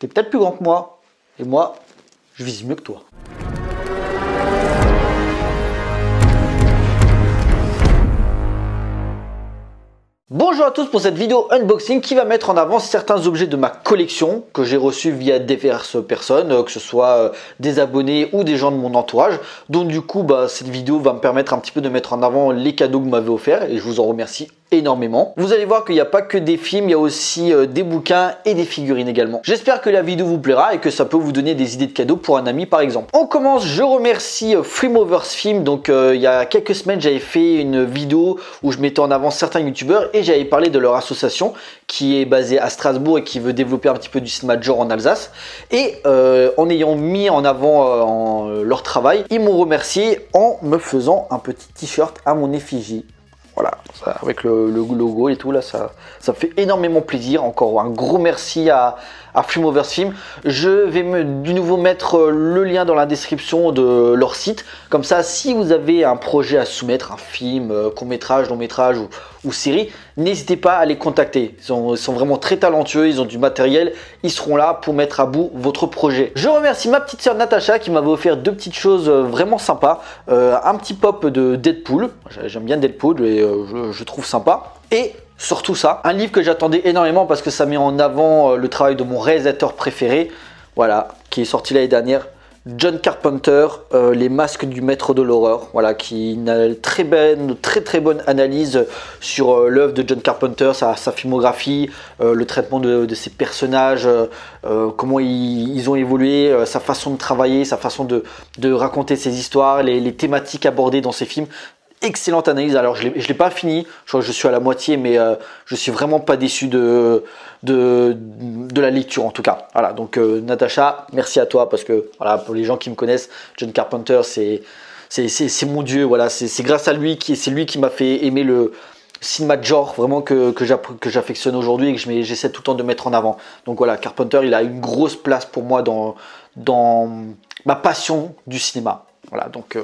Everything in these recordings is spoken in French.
T'es peut-être plus grand que moi, et moi, je vise mieux que toi. Bonjour à tous pour cette vidéo unboxing qui va mettre en avant certains objets de ma collection que j'ai reçus via diverses personnes, que ce soit des abonnés ou des gens de mon entourage. Donc du coup, cette vidéo va me permettre un petit peu de mettre en avant les cadeaux que vous m'avez offerts et je vous en remercie énormément. Vous allez voir qu'il n'y a pas que des films, il y a aussi des bouquins et des figurines également. J'espère que la vidéo vous plaira et que ça peut vous donner des idées de cadeaux pour un ami par exemple. On commence, je remercie Freemovers Film. Donc il y a quelques semaines, j'avais fait une vidéo où je mettais en avant certains youtubeurs et j'avais parlé de leur association qui est basée à Strasbourg et qui veut développer un petit peu du cinéma de genre en Alsace. Et en ayant mis en avant leur travail, ils m'ont remercié en me faisant un petit t-shirt à mon effigie. Voilà, ça, avec le logo et tout, là, ça me fait énormément plaisir. Encore un gros merci à Freemovers Film. Je vais du nouveau mettre le lien dans la description de leur site. Comme ça, si vous avez un projet à soumettre, un film, court-métrage, long-métrage ou série, n'hésitez pas à les contacter. Ils sont vraiment très talentueux, ils ont du matériel, ils seront là pour mettre à bout votre projet. Je remercie ma petite sœur Natacha qui m'avait offert deux petites choses vraiment sympas. Un petit pop de Deadpool, j'aime bien Deadpool et je trouve sympa. Et surtout ça, un livre que j'attendais énormément parce que ça met en avant le travail de mon réalisateur préféré, voilà, qui est sorti l'année dernière, John Carpenter, Les masques du maître de l'horreur, voilà, qui a une très bonne analyse sur l'œuvre de John Carpenter, sa filmographie, le traitement de ses personnages, comment ils ont évolué, sa façon de travailler, sa façon de raconter ses histoires, les thématiques abordées dans ses films. Excellente analyse. Alors je l'ai pas fini, je crois que je suis à la moitié, mais je suis vraiment pas déçu de la lecture en tout cas. Voilà, donc Natacha, merci à toi parce que voilà, pour les gens qui me connaissent, John Carpenter c'est mon dieu. Voilà, c'est grâce à lui c'est lui qui m'a fait aimer le cinéma de genre vraiment que j'affectionne aujourd'hui et que j'essaie tout le temps de mettre en avant. Donc voilà, Carpenter, il a une grosse place pour moi dans ma passion du cinéma. Voilà, donc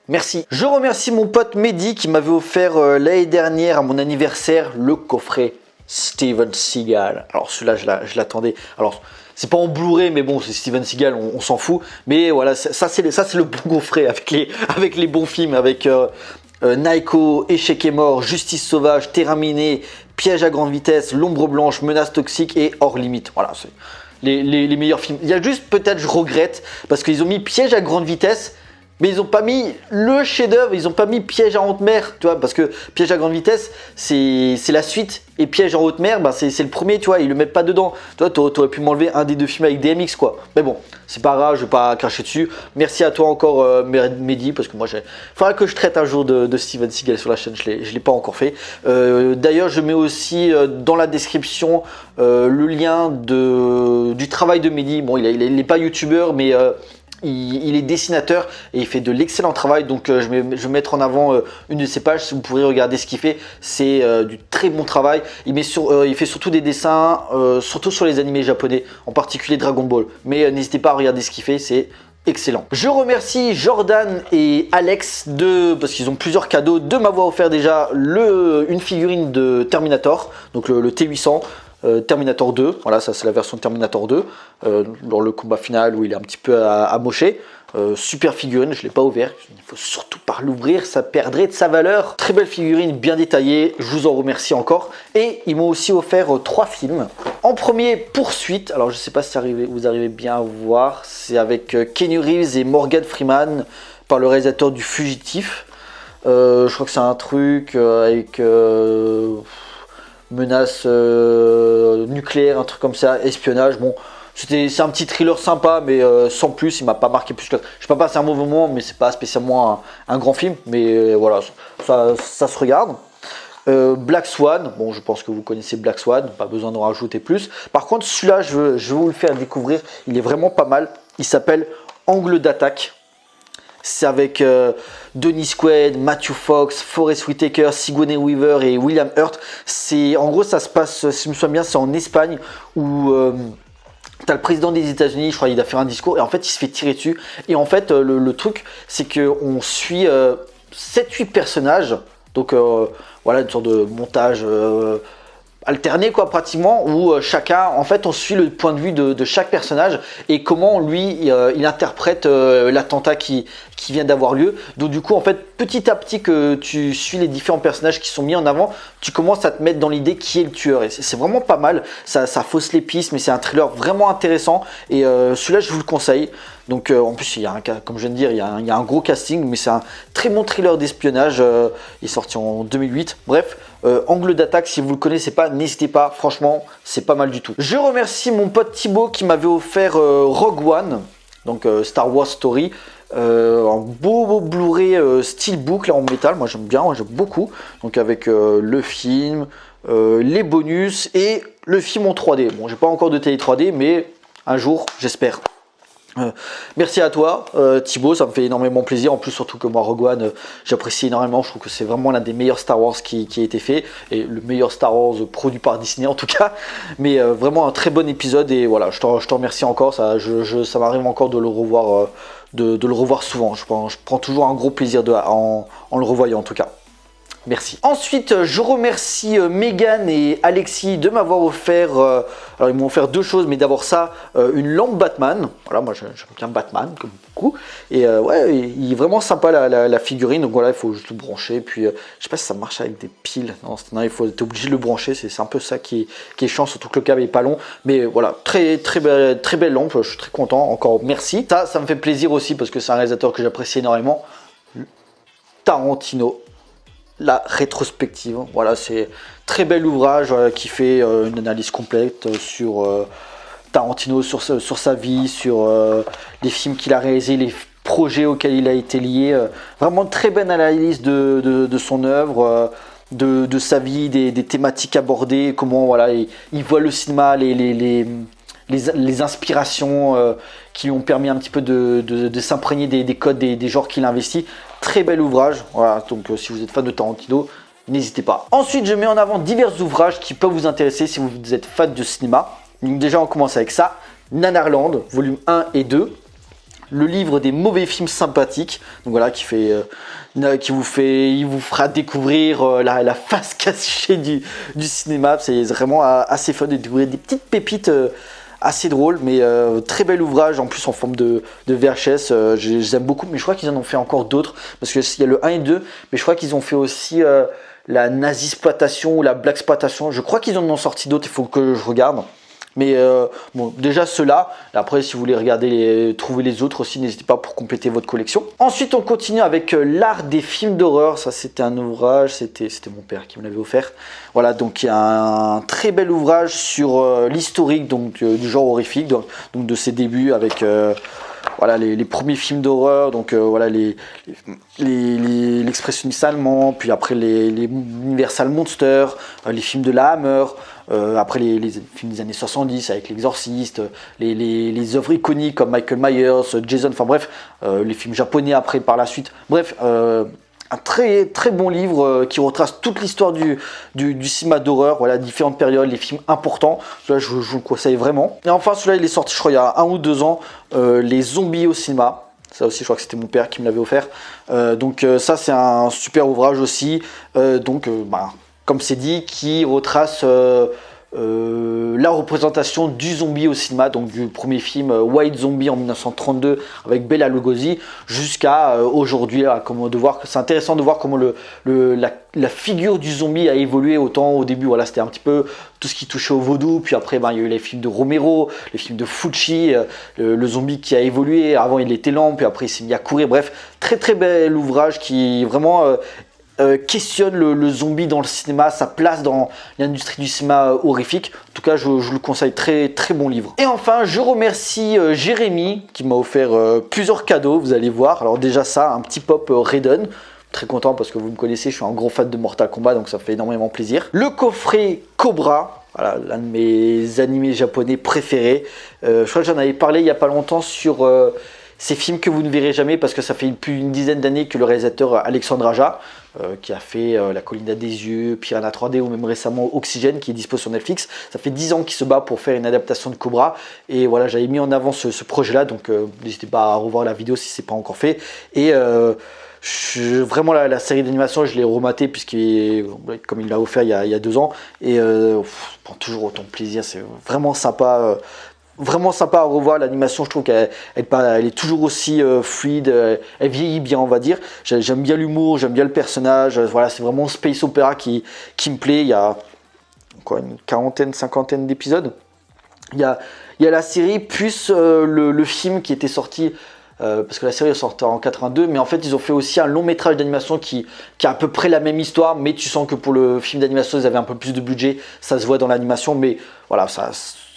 merci. Je remercie mon pote Mehdi qui m'avait offert l'année dernière à mon anniversaire le coffret Steven Seagal. Alors celui-là, je l'attendais. Alors c'est pas en Blu-ray, mais bon, c'est Steven Seagal, on s'en fout. Mais voilà, ça c'est le bon coffret avec les bons films, avec Naiko, Échec et mort, Justice sauvage, Terminé, Piège à grande vitesse, L'ombre blanche, Menace toxique et Hors limite. Voilà, c'est les meilleurs films. Il y a juste peut-être, je regrette, parce qu'ils ont mis Piège à grande vitesse. Mais ils n'ont pas mis le chef-d'œuvre, ils n'ont pas mis Piège à haute mer, tu vois, parce que Piège à grande vitesse, c'est la suite, et Piège en haute mer, c'est le premier, tu vois, ils le mettent pas dedans. Toi, t'aurais pu m'enlever un des deux films avec DMX, quoi. Mais bon, c'est pas grave, je vais pas cracher dessus. Merci à toi encore, Mehdi, parce que moi, il faudra que je traite un jour de Steven Seagal sur la chaîne, je l'ai pas encore fait. D'ailleurs, je mets aussi dans la description le lien du travail de Mehdi. Bon, il est pas youtubeur, mais il est dessinateur et il fait de l'excellent travail, donc je vais mettre en avant une de ses pages. Si vous pourrez regarder ce qu'il fait, c'est du très bon travail. Il fait surtout des dessins, surtout sur les animés japonais, en particulier Dragon Ball. Mais n'hésitez pas à regarder ce qu'il fait, c'est excellent. Je remercie Jordan et Alex parce qu'ils ont plusieurs cadeaux, de m'avoir offert déjà une figurine de Terminator, donc le T800. Terminator 2, voilà, ça c'est la version de Terminator 2, dans le combat final où il est un petit peu amoché. Super figurine, je ne l'ai pas ouvert, il ne faut surtout pas l'ouvrir, ça perdrait de sa valeur. Très belle figurine, bien détaillée, je vous en remercie encore. Et ils m'ont aussi offert 3 films. En premier, Poursuite, alors je ne sais pas si vous arrivez bien à voir, c'est avec Keanu Reeves et Morgan Freeman, par le réalisateur du Fugitif. Je crois que c'est un truc avec menace nucléaire, un truc comme ça, espionnage. Bon, c'est un petit thriller sympa, mais sans plus, il m'a pas marqué plus que ça. Je peux pas passer un mauvais moment, mais c'est pas spécialement un grand film, mais voilà, ça se regarde. Black Swan, bon, je pense que vous connaissez Black Swan, pas besoin d'en rajouter plus. Par contre, celui-là, je veux vous le faire découvrir, il est vraiment pas mal. Il s'appelle Angle d'attaque. C'est avec Dennis Quaid, Matthew Fox, Forest Whitaker, Sigourney Weaver et William Hurt. En gros, ça se passe, si je me souviens bien, c'est en Espagne où t'as le président des États-Unis, je crois, il a fait un discours et en fait, il se fait tirer dessus. Et en fait, le truc, c'est qu'on suit 7-8 personnages. Donc voilà, une sorte de montage alterné quoi pratiquement, où chacun, en fait on suit le point de vue de chaque personnage et comment lui il interprète l'attentat qui vient d'avoir lieu. Donc du coup en fait petit à petit que tu suis les différents personnages qui sont mis en avant, tu commences à te mettre dans l'idée qui est le tueur et c'est vraiment pas mal, ça fausse les pistes mais c'est un thriller vraiment intéressant et celui-là je vous le conseille. Donc en plus il y a comme je viens de dire, il y a un gros casting mais c'est un très bon thriller d'espionnage, il est sorti en 2008. Bref, Angle d'attaque, si vous le connaissez pas, n'hésitez pas, franchement c'est pas mal du tout. Je remercie mon pote Thibaut qui m'avait offert Rogue One, donc Star Wars Story, un beau Blu-ray steelbook là en métal, moi j'aime bien, j'aime beaucoup, donc avec le film, les bonus et le film en 3D. Bon, j'ai pas encore de télé 3D mais un jour j'espère. Merci à toi Thibaut, ça me fait énormément plaisir, en plus surtout que moi Rogue One j'apprécie énormément, je trouve que c'est vraiment l'un des meilleurs Star Wars qui a été fait, et le meilleur Star Wars produit par Disney en tout cas, mais vraiment un très bon épisode et voilà, je te remercie encore, ça m'arrive encore de le revoir, de le revoir souvent, je prends toujours un gros plaisir en le revoyant en tout cas. Merci. Ensuite, je remercie Megan et Alexis de m'avoir offert, alors ils m'ont offert deux choses, mais d'abord ça, une lampe Batman. Voilà, moi j'aime bien Batman, comme beaucoup. Et ouais, il est vraiment sympa la figurine, donc voilà, il faut juste le brancher. Puis je sais pas si ça marche avec des piles. Non, t'es obligé de le brancher, c'est un peu ça qui est chiant, surtout que le câble est pas long. Mais voilà, très belle lampe, je suis très content, encore merci. Ça me fait plaisir aussi parce que c'est un réalisateur que j'apprécie énormément. Tarantino. La rétrospective, voilà, c'est très bel ouvrage qui fait une analyse complète sur Tarantino, sur sa vie, sur les films qu'il a réalisés, les projets auxquels il a été lié, vraiment très belle analyse de son œuvre, de sa vie, des thématiques abordées, comment voilà, il voit le cinéma, les inspirations qui lui ont permis un petit peu de s'imprégner des codes, des genres qu'il a investis. Très bel ouvrage, voilà, donc si vous êtes fan de Tarantino, n'hésitez pas. Ensuite, je mets en avant divers ouvrages qui peuvent vous intéresser si vous êtes fan de cinéma. Donc déjà, on commence avec ça, Nanarland, volume 1 et 2. Le livre des mauvais films sympathiques, donc voilà, il vous fera découvrir la face cachée du cinéma. C'est vraiment assez fun de découvrir des petites pépites assez drôles, mais très bel ouvrage, en plus en forme de VHS, je les aime beaucoup, mais je crois qu'ils en ont fait encore d'autres, parce qu'il y a le 1 et 2, mais je crois qu'ils ont fait aussi la nazi-exploitation ou la black-exploitation, je crois qu'ils en ont sorti d'autres, il faut que je regarde. Mais bon, déjà ceux-là. Après, si vous voulez regarder trouver les autres aussi, n'hésitez pas pour compléter votre collection. Ensuite, on continue avec l'art des films d'horreur. Ça, c'était un ouvrage, c'était mon père qui me l'avait offert. Voilà, donc il y a un très bel ouvrage sur l'historique donc du genre horrifique, donc de ses débuts avec voilà les premiers films d'horreur, donc voilà l'expressionniste allemand, puis après les Universal Monsters, les films de la Hammer, après les films des années 70 avec l'Exorciste, les œuvres iconiques comme Michael Myers, Jason, enfin bref, les films japonais après par la suite, bref, un très bon livre qui retrace toute l'histoire du cinéma d'horreur, voilà, différentes périodes, les films importants. Celui-là, je vous le conseille vraiment. Et enfin, celui-là, il est sorti, je crois, il y a 1 ou 2 ans, les zombies au cinéma. Ça aussi, je crois que c'était mon père qui me l'avait offert. Donc ça, c'est un super ouvrage aussi. Comme c'est dit, qui retrace la représentation du zombie au cinéma, donc du premier film White Zombie en 1932 avec Bela Lugosi jusqu'à aujourd'hui. C'est intéressant de voir comment la figure du zombie a évolué. Autant au début, voilà, c'était un petit peu tout ce qui touchait au vaudou, puis après il y a eu les films de Romero, les films de Fulci, le zombie qui a évolué. Avant il était lent, puis après il s'est mis à courir. Bref, très bel ouvrage qui vraiment questionne le zombie dans le cinéma, sa place dans l'industrie du cinéma horrifique. En tout cas, je le conseille, très bon livre. Et enfin, je remercie Jérémy qui m'a offert plusieurs cadeaux, vous allez voir. Alors déjà ça, un petit pop Raiden. Très content parce que vous me connaissez, je suis un gros fan de Mortal Kombat, donc ça fait énormément plaisir. Le coffret Cobra, voilà, l'un de mes animés japonais préférés. Je crois que j'en avais parlé il n'y a pas longtemps sur ces films que vous ne verrez jamais, parce que ça fait plus d'une dizaine d'années que le réalisateur Alexandre Aja, qui a fait La Colline à des yeux, Piranha 3D ou même récemment Oxygène, qui est dispo sur Netflix, ça fait 10 ans qu'il se bat pour faire une adaptation de Cobra, et voilà, j'avais mis en avant ce projet là, donc n'hésitez pas à revoir la vidéo si c'est pas encore fait. Et Vraiment la série d'animation, je l'ai rematé comme il l'a offert il y a 2 ans, et prend toujours autant de plaisir. C'est vraiment sympa. Vraiment sympa à revoir. L'animation, je trouve qu'elle est toujours aussi fluide, elle vieillit bien, on va dire. J'aime bien l'humour, j'aime bien le personnage. Voilà, c'est vraiment Space Opera qui me plaît. Il y a quoi, une 40aine, 50aine d'épisodes. Il y a la série plus le film qui était sorti, parce que la série est sortie en 82, mais en fait ils ont fait aussi un long métrage d'animation qui a à peu près la même histoire, mais tu sens que pour le film d'animation ils avaient un peu plus de budget, ça se voit dans l'animation, mais voilà, ça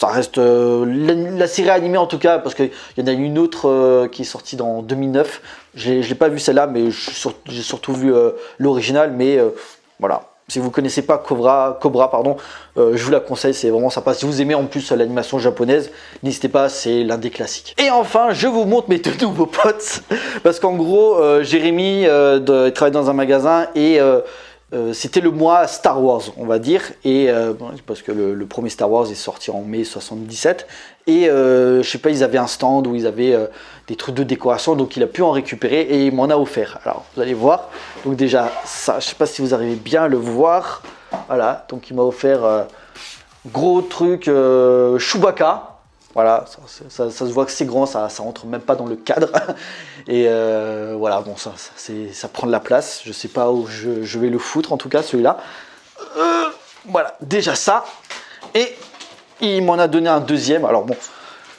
reste la série animée en tout cas, parce qu'il y en a une autre qui est sortie en 2009, je l'ai pas vu celle-là, mais j'ai surtout vu l'original, mais voilà. Si vous ne connaissez pas Cobra, je vous la conseille, c'est vraiment sympa. Si vous aimez en plus l'animation japonaise, n'hésitez pas, c'est l'un des classiques. Et enfin, je vous montre mes 2 nouveaux potes. Parce qu'en gros, Jérémy travaille dans un magasin et c'était le mois Star Wars, on va dire. Et parce que le premier Star Wars est sorti en mai 77. Et je sais pas, ils avaient un stand où ils avaient des trucs de décoration, donc il a pu en récupérer et il m'en a offert. Alors vous allez voir, donc déjà ça, je sais pas si vous arrivez bien à le voir, voilà, donc il m'a offert gros truc Chewbacca, voilà, ça se voit que c'est grand, ça rentre même pas dans le cadre, et voilà, bon ça prend de la place, je sais pas où je vais le foutre en tout cas celui-là, voilà, déjà ça, et il m'en a donné un deuxième, alors bon,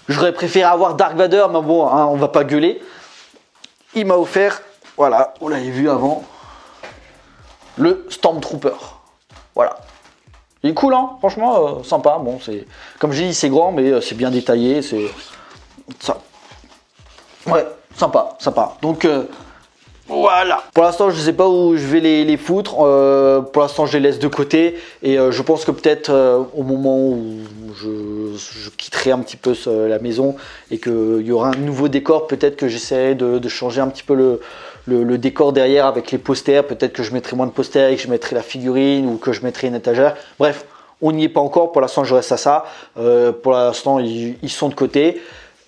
j'aurais préféré avoir Dark Vader, mais bon, hein, on va pas gueuler. Il m'a offert, voilà, vous l'avez vu avant, le Stormtrooper. Voilà. Il est cool, hein, franchement, sympa. Bon, comme j'ai dit, c'est grand, mais c'est bien détaillé, c'est ça. Ouais, sympa. Donc voilà. Pour l'instant, je sais pas où je vais les foutre. Pour l'instant, je les laisse de côté. Et je pense que peut-être au moment où je quitterai un petit peu la maison et qu'il y aura un nouveau décor, peut-être que j'essaierai de changer un petit peu le décor derrière avec les posters. Peut-être que je mettrai moins de posters et que je mettrai la figurine ou que je mettrai une étagère. Bref, on n'y est pas encore. Pour l'instant, je reste à ça. Pour l'instant, ils sont de côté.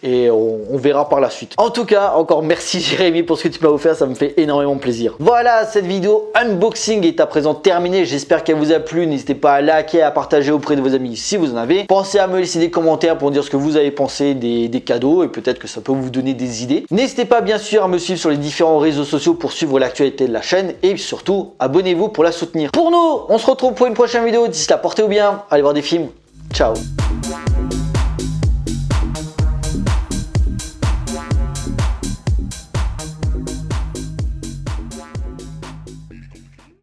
Et on verra par la suite. En tout cas, encore merci Jérémy pour ce que tu m'as offert, ça me fait énormément plaisir. Voilà, cette vidéo unboxing est à présent terminée. J'espère qu'elle vous a plu. N'hésitez pas à liker, à partager auprès de vos amis si vous en avez. Pensez à me laisser des commentaires pour dire ce que vous avez pensé des cadeaux et peut-être que ça peut vous donner des idées. N'hésitez pas bien sûr à me suivre sur les différents réseaux sociaux pour suivre l'actualité de la chaîne et surtout, abonnez-vous pour la soutenir. Pour nous, on se retrouve pour une prochaine vidéo. D'ici là, portez-vous bien, allez voir des films. Ciao.